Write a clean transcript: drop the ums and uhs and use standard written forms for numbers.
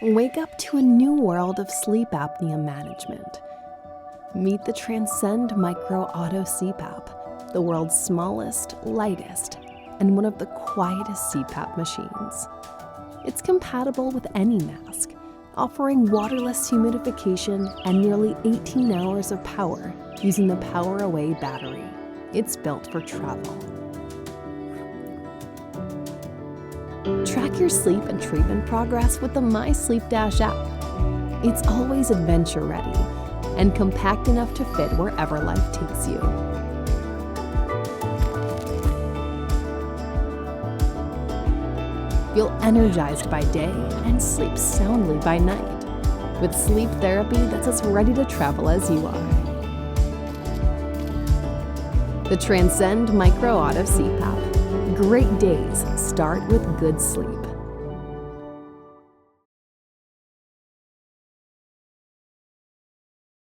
Wake up to a new world of sleep apnea management. Meet the Transcend Micro Auto-CPAP, the world's smallest, lightest, and one of the quietest CPAP machines. It's compatible with any mask, offering waterless humidification and nearly 18 hours of power using the Power-Away battery. It's built for travel. Track your sleep and treatment progress with the My Sleep Dash app. It's always adventure-ready and compact enough to fit wherever life takes you. Feel energized by day and sleep soundly by night, with sleep therapy that's as ready to travel as you are. The Transcend Micro Auto-CPAP. Great days start with good sleep.